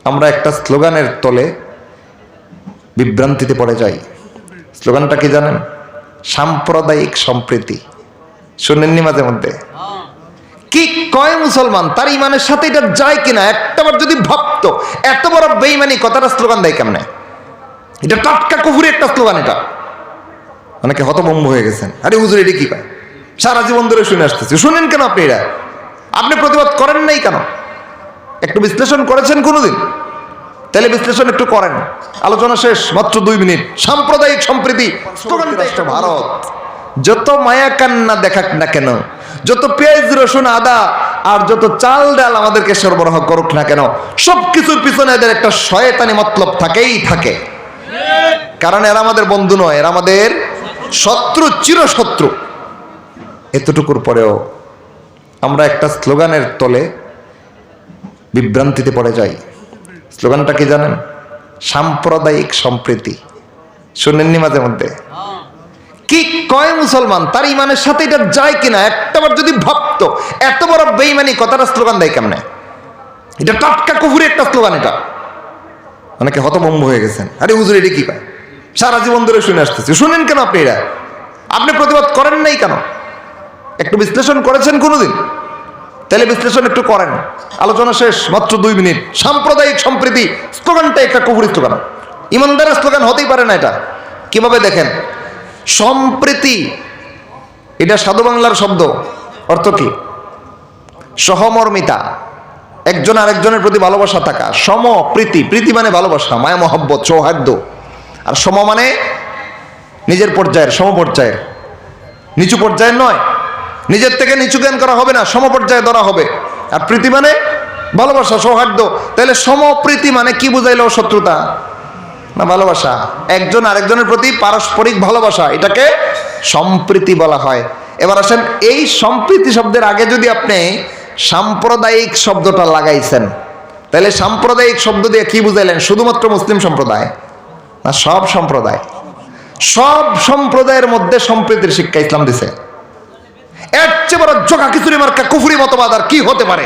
আমরা একটা স্লোগানের তলে বিভ্রান্তিতে পড়ে যাই। স্লোগানটা কি জানেন? সাম্প্রদায়িক সম্প্রীতি। শুনেননি মাঝে মধ্যে? কি কয় মুসলমান, তার ইমানের সাথে এটা যায় কিনা একটাবার যদি ভাবতো, এত বড় বেঈমানি কথাটা স্লোগান দেয় কেমনে? এটা টাটকা কুফরি একটা স্লোগান। এটা অনেকে হতভম্ব হয়ে গেছেন, আরে হুজুর এটা কি কয়? সারা জীবন ধরে শুনে আসতেছি। শুনেন কেন আপনি? এরা আপনি প্রতিবাদ করেন নাই কেন? একটু বিশ্লেষণ করেছেন কোনোদিন? তাহলে বিশ্লেষণ একটু করেন। আলোচনা শেষ, মাত্র 2 মিনিট। সাম্প্রদায়িক সম্প্রীতি স্লোগান রাষ্ট্র ভারত যত মায়া কান্না দেখাক না কেন, যত পেঁয়াজ রসুন আদা আর যত চাল ডাল আমাদেরকে সরবরাহ করুক না কেন, সবকিছুর পিছনে এদের একটা শয়তানি মতলব থাকেই থাকে। কারণ এরা আমাদের বন্ধু নয়, এরা আমাদের শত্রু, চিরশত্রু। এতটুকুর পরেও আমরা একটা স্লোগানের তলে বিভ্রান্তিতে পড়ে যাই। স্লোগানটা কি জানেন? সাম্প্রদায়িক সম্প্রীতি। শুনেননি মাঝে মধ্যে? কি কয় মুসলমান, তার ইমানের সাথে এটা যায় কিনা একটাবার যদি ভাবতো, এত বড় বেঈমানি কথাটা স্লোগান দেয় কেমনে? এটা টাটকা কুফরি একটা স্লোগান। এটা অনেকে হতভম্ব হয়ে গেছেন, আরে হুজুর এটা কি কয়? সারা জীবন ধরে শুনে আসতেছি। শুনেন কেন আপনি? এরা আপনি প্রতিবাদ করেন নাই কেন? একটু বিশ্লেষণ করেছেন কোনোদিন? তাহলে বিশ্লেষণ একটু করেন। আলোচনা শেষ, মাত্র 2 মিনিট। সাম্প্রদায়িক সম্প্রীতি স্লোগানটা একটা কুফরি স্লোগান, ইমানদারের স্লোগান হতেই পারে না। এটা কিভাবে দেখেন? সম্প্রীতি এটা সাধু বাংলার শব্দ, অর্থ কি? সহমর্মিতা, একজন আরেকজনের প্রতি ভালোবাসা থাকা। সমপ্রীতি, প্রীতি মানে ভালোবাসা, মায়া মহব্বত, সৌহার্দ্য। আর সম মানে নিজের পর্যায়ের, সমপর্যায়ের, নিচু পর্যায়ের নয়। নিজের থেকে নিচু জ্ঞান করা হবে না, সমপর্যায়ে ধরা হবে। আর প্রীতি মানে ভালোবাসা, সৌহার্দ্য। তাহলে সমপ্রীতি মানে কি বুঝাইলো? শত্রুতা না ভালোবাসা? একজন আরেকজনের প্রতি পারস্পরিক ভালোবাসা, এটাকে সম্প্রীতি বলা হয়। এবার আসেন, এই সম্প্রীতি শব্দের আগে যদি আপনি সাম্প্রদায়িক শব্দটা লাগাইছেন, তাহলে সাম্প্রদায়িক শব্দ দিয়ে কি বুঝাইলেন? শুধুমাত্র মুসলিম সম্প্রদায় না সব সম্প্রদায়? সব সম্প্রদায়ের মধ্যে সম্প্রীতির শিক্ষা ইসলাম দিছে। এর চেয়ে বড় জোকা খিচুড়ি মার্কা কুফরি মতবাদ আর কি হতে পারে?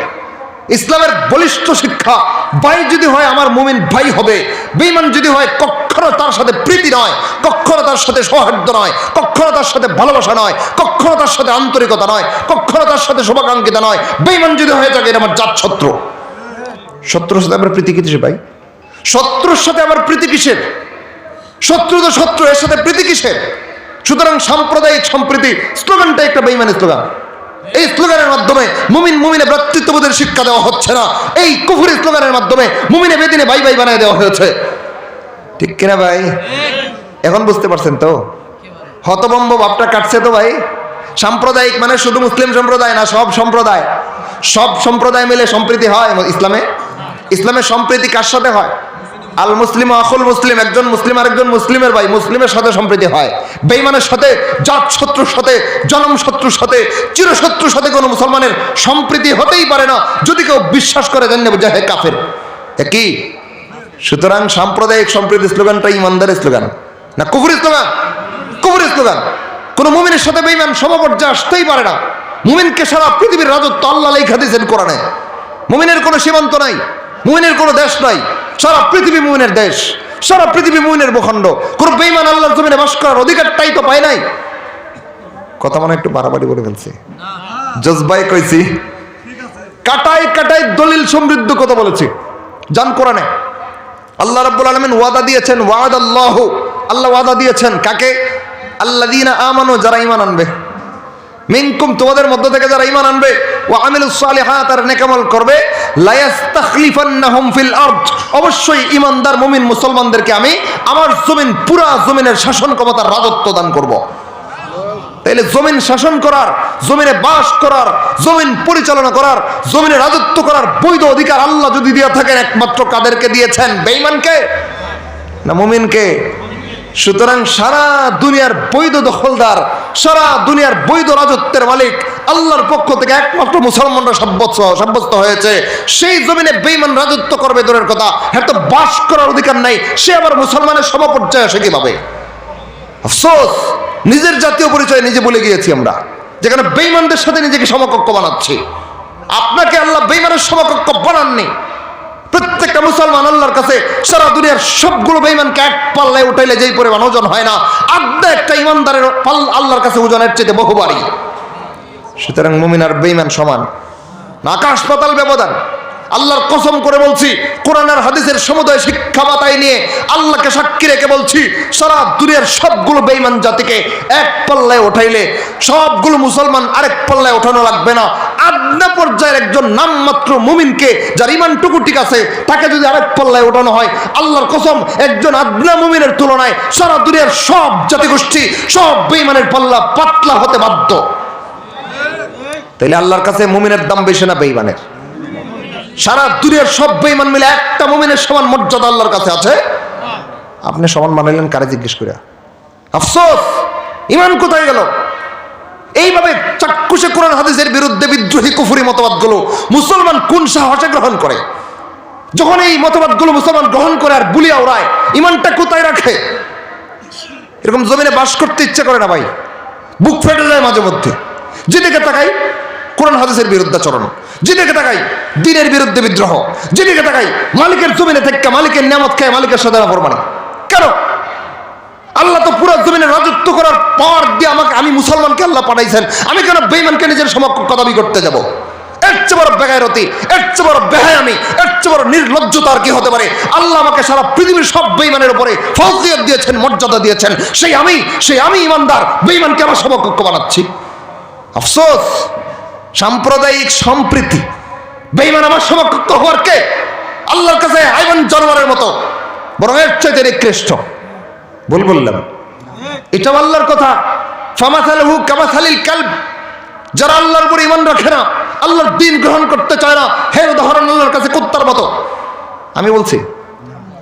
ইসলামের বলিষ্ঠ শিক্ষা, ভাই যদি হয় আমার মুমিন ভাই হবে, বেঈমান যদি হয় কখনো তার সাথে প্রীতি নয়, কখনো তার সাথে সৌহার্দ্য নয়, কখনো তার সাথে ভালোবাসা নয়, কখনো তার সাথে আন্তরিকতা নয়, কখনো তার সাথে শুভাকাঙ্ক্ষিতা নয়। বেঈমান যদি হয়ে থাকে এটা আমার জাত শত্রু। শত্রুর সাথে আমার প্রীতি কিসের ভাই? শত্রুর সাথে আমার প্রীতি কিসের? শত্রু তো শত্রু, এর সাথে প্রীতি কিসের? সুতরাং সাম্প্রদায়িক সম্প্রীতি স্লোগানটা একটা বেঈমানি স্লোগান। এই স্লোগানের মাধ্যমে মুমিনে ভ্রাতৃত্ববোধের শিক্ষা দেওয়া হচ্ছে না, এই কুফরি স্লোগানের মাধ্যমে মুমিনে বেদিনে ভাই ভাই বানায় দেওয়া হয়েছে। ঠিক কিনা ভাই? এখন বুঝতে পারছেন তো? হতভম্ব ভাবটা কাটছে তো ভাই? সাম্প্রদায়িক মানে শুধু মুসলিম সম্প্রদায় না, সব সম্প্রদায়। সব সম্প্রদায় মিলে সম্প্রীতি হয় ইসলামে? ইসলামে সম্প্রীতি কার সাথে হয়? আল মুসলিম আখুল মুসলিম, একজন মুসলিম আরেকজন মুসলিমের ভাই, মুসলিমের সাথে সম্প্রীতি হয়। বেঈমানের সাথে, জাত শত্রুর সাথে, জনম শত্রুর সাথে, চিরশত্রুর সাথে কোনো মুসলমানের সম্প্রীতি হতেই পারে না। যদি কেউ বিশ্বাস করে জানেন যে হে কাফের, কি? সুতরাং সাম্প্রদায়িক সম্প্রীতি স্লোগানটা ইমানদারের স্লোগান না কুফরি স্লোগান? কুফরি স্লোগান। কোন মুমিনের সাথে বেঈমান সমপর্যায়ে আসতেই পারে না। মুমিনকে সারা পৃথিবীর রাজত্ব আল্লাহ লেখা দিয়েছেন কোরআনে। মুমিনের কোনো সীমান্ত নাই, মুমিনের কোনো দেশ নাই, সারা পৃথিবী মুমিনের দেশ, সারা পৃথিবী মুমিনের ভূখণ্ড। কোন বেঈমান আল্লাহর জমিনে বাস করার অধিকারটাই তো পায় নাই। কথা মনে একটু বাড়াবাড়ি বলে ফেলছি, জজবাই কইছি, কাটায় কাটায় দলিল সমৃদ্ধ কথা বলেছি। জান কোরআনে আল্লাহ রাব্বুল আলামিন ওয়াদা দিয়েছেন, ওয়াদাল্লাহু, আল্লাহ ওয়াদা দিয়েছেন কাকে? আল্লাযীনা আমানু, যারা ঈমান আনবে, মিনকুম, তোমাদের মধ্য থেকে যারা ঈমান আনবে, ওয়া আমিলুস সালিহাত, আর নেক আমল করবে, লা ইস্তাখলিফান্নাহুম ফিল আরদ, অবশ্যই ঈমানদার মুমিন মুসলমানদেরকে আমি আমার জমিন, পুরা জমিনের শাসন ক্ষমতার রাজত্ব দান করব। তাইলে জমিন শাসন করার, জমিনে বাস করার, জমিন পরিচালনা করার, জমিনে রাজত্ব করার বৈধ অধিকার আল্লাহ যদি দিয়ে থাকেন, একমাত্র কাদেরকে দিয়েছেন? বেঈমানকে না মুমিনকে? সুতরাং সারা দুনিয়ার বৈধ দখলদার, সারা দুনিয়ার বৈধ রাজত্বের মালিক আল্লাহর পক্ষ থেকে একমাত্র মুসলমানরা সাব্যস্ত হয়েছে। সেই জমিনে বেঈমান রাজত্ব করবে দূরের কথা, হ্যাঁ তো বাস করার অধিকার নাই। সে আবার মুসলমানের সমপর্যায়ে আসে কিভাবে? আফসোস, নিজের জাতীয় পরিচয় নিজে ভুলে গিয়েছি আমরা, যেখানে বেঈমানদের সাথে নিজেকে সমকক্ষ বানাচ্ছি। আপনাকে আল্লাহ বেঈমানের সমকক্ষ বানাননি। প্রত্যেকটা একটা মুসলমান আল্লাহর কাছে সারা দুনিয়ার সবগুলো বেঈমানকে এক পাল্লায় উঠাইলে যেই পরিমাণ ওজন হয় না, আদা একটা ইমানদারের আল্লাহর কাছে ওজনের চেয়ে বহুবারই। সুতরাং মুমিন আর বেঈমান সমান না, আকাশ পাতাল ব্যবধান। আল্লাহর কসম করে বলছি, কোরআন আর হাদিসের সমুদয় শিক্ষা বাতায় নিয়ে আল্লাহকে সাক্ষী রেখে বলছি, সারা দুনিয়ার সবগুলো বেঈমান জাতিকে এক পাল্লায় উঠাইলে সবগুলো মুসলমান আরেক পাল্লায় ওঠানো লাগবে না। আদনা পর্যায়ের একজন নামমাত্র মুমিনকে, যার ইমানটুকু ঠিক আছে, তাকে যদি আরেক পাল্লায় ওঠানো হয়, আল্লাহর কসম একজন আদনা মুমিনের তুলনায় সারা দুনিয়ার সব জাতিগোষ্ঠী, সব বেঈমানের পাল্লা পাতলা হতে বাধ্য। তাইলে আল্লাহর কাছে মুমিনের দাম বেশি না বেঈমানের? সারা দুনিয়ার সব বেঈমান মিলে একটা মুমিনের সমান মর্যাদা আল্লাহর কাছে আছে? আপনি সমান মানাইলেন কারে জিজ্ঞেস করে? আফসোস, ইমান কোথায় গেল? এইভাবে চাক্ষুষে কোরআন হাদিসের বিরুদ্ধে বিদ্রোহী কুফরি মতবাদগুলো মুসলমান কোন সাহসে গ্রহণ করে? যখন এই মতবাদগুলো মুসলমান গ্রহণ করে আর বুলিয়া ওড়ায়, ইমানটা কোথায় রাখে? এরকম জমিনে বাস করতে ইচ্ছা করে না ভাই, বুক ফেটে যায় মাঝে মধ্যে। যেদিকে তাকাই কোরআন হাদিসের বিরুদ্ধাচরণ, যেদিকে তাকাই দ্বীনের বিরুদ্ধে বিদ্রোহ, যেদিকে তাকাই মালিকের জমিনে থেকে মালিকের নিয়ামত খায় মালিকের সাথে নাফরমানি। কেন? আল্লাহ তো পুরো জমিনে রাজত্ব করার পর দিয়ে আমি মুসলমানকে আল্লাহ পাঠাইছেন, আমি কেন বেঈমানকে নিজের সমকক্ষ দাবি করতে যাব? এর চেয়ে বড় বেগায়রতি, এর চেয়ে বড় বেহায়ামি, এর চেয়ে বড় নির্লজ্জতা আর কি হতে পারে? আল্লাহ আমাকে সারা পৃথিবীর সব বেঈমানের উপরে ফজিলত দিয়েছেন, মর্যাদা দিয়েছেন, সেই আমি ইমানদার বেঈমানকে আমার সমকক্ষ বানাচ্ছি। আফসোস, সাম্প্রদায়িক সম্প্রীতি, বেঈমান আমার সমকক্ষ হওয়ার কে? আল্লাহর কাছে হাইওয়ান জানোয়ারের মতো, বরং এর চাইতে নিকৃষ্ট। বললাম এটা আল্লাহর কথা। ফামাসালুহু কামাসালিল কালব, যারা আল্লাহর উপর ঈমান রাখে না, আল্লাহর দ্বীন গ্রহণ করতে চায় না, হে উদাহরণ আল্লাহর কাছে কুত্তার মতো। আমি বলছি,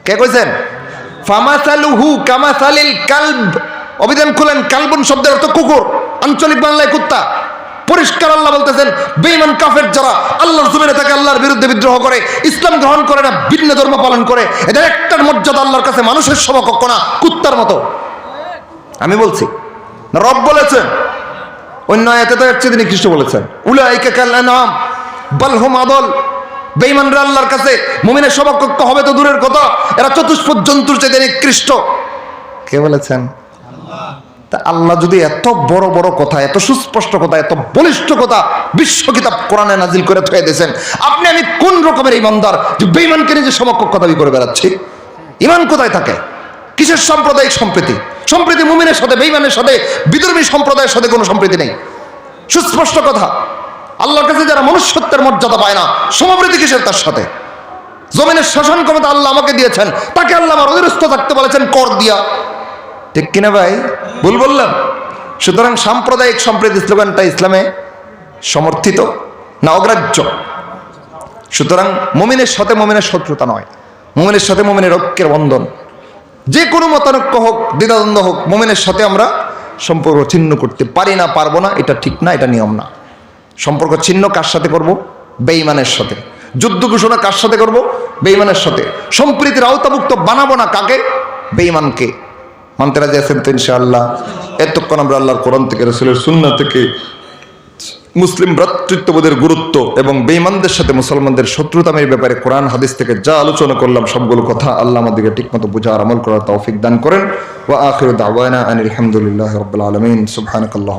কে কইছেন? ফামাসালুহু কামাসালিল কালব। অভিধান খুলেন, কালবুন শব্দের অর্থ কুকুর, আঞ্চলিক বাংলায় কুত্তা। পরিষ্কার আল্লাহ বলতেছেন, বেঈমান কাফের যারা আল্লাহর জমিনে থাকে, আল্লাহর বিরুদ্ধে বিদ্রোহ করে, ইসলাম গ্রহণ করে না, ভিন্ন ধর্ম পালন করে, এদের একটার মর্যাদা আল্লাহর কাছে মানুষের সমকক্ষ না, কুত্তার মতো। আমি বলছি না, রব বলেছেন। অন্য আয়াতে তো এর চেয়ে নিকৃষ্ট বলেছেন, উলাইকা কাল আনআম বাল হুম আদল। বেঈমানরা আল্লাহর কাছে মুমিনের সমকক্ষ হবে তো দূরের কথা, এরা চতুষ্পদ জন্তুর চেয়ে নিকৃষ্ট। কে বলেছেন? তা আল্লাহ যদি এত বড় বড় কথা, এত সুস্পষ্ট কথা, এত বলিষ্ঠ কথা বিশ্ব কিতাব কোরআনে নাজিল করে থয়ে দিয়েছেন, আপনি আমি কোন রকমের ইমানদার যে বেঈমানকে নিজে সমকক্ষ দাবি করে বেড়াচ্ছি? ইমান কোথায় থাকে? কিসের সাম্প্রদায়িক সম্প্রীতি? সম্প্রীতি মুমিনের সাথে, বেঈমানের সাথে, বিধর্মী সম্প্রদায়ের সাথে কোনো সম্প্রীতি নেই। সুস্পষ্ট কথা। আল্লাহর কাছে যারা মনুষ্যত্বের মর্যাদা পায় না, সমপ্রীতি কিসের তার সাথে? জমিনের শাসন ক্ষমতা আল্লাহ আমাকে দিয়েছেন, তাকে আল্লাহ আমার অধীনস্থ থাকতে বলেছেন কর দিয়া। ঠিক কিনা ভাই? বললাম। সুতরাং সাম্প্রদায়িক সম্প্রীতি স্লোগানটা ইসলামে সমর্থিত না অগ্রাহ্য? সুতরাং মুমিনের সাথে মুমিনের শত্রুতা নয়, মুমিনের সাথে মুমিনের ঐক্যের বন্ধন। যে কোনো মতানৈক্য হোক, দ্বিধাদ্বন্দ্ব হোক, মুমিনের সাথে আমরা সম্পর্ক ছিন্ন করতে পারি না, পারবো না, এটা ঠিক না, এটা নিয়ম না। সম্পর্ক ছিন্ন কার সাথে করব? বেঈমানের সাথে। যুদ্ধ ঘোষণা কার সাথে করব? বেঈমানের সাথে। সম্প্রীতির আওতাভুক্ত বানাবো না কাকে? বেঈমানকে। মানতে রাজি আছেন তো ইনশাআল্লাহ? এতক্ষণ আমরা আল্লাহর কোরআন থেকে, রাসূলের সুন্নাহ থেকে মুসলিম ভ্রাতৃত্ববোধের গুরুত্ব এবং বেঈমানদের সাথে মুসলমানদের শত্রুতামের ব্যাপারে কোরআন হাদিস থেকে যা আলোচনা করলাম, সবগুলো কথা আল্লাহ আমাদেরকে ঠিকমতো বুঝা আর আমল করার তৌফিক দান করেন। ওয়া আখিরু দাওয়ানা আনিল হামদুলিল্লাহি রাব্বিল আলামিন। সুবহানাকাল্লাহ।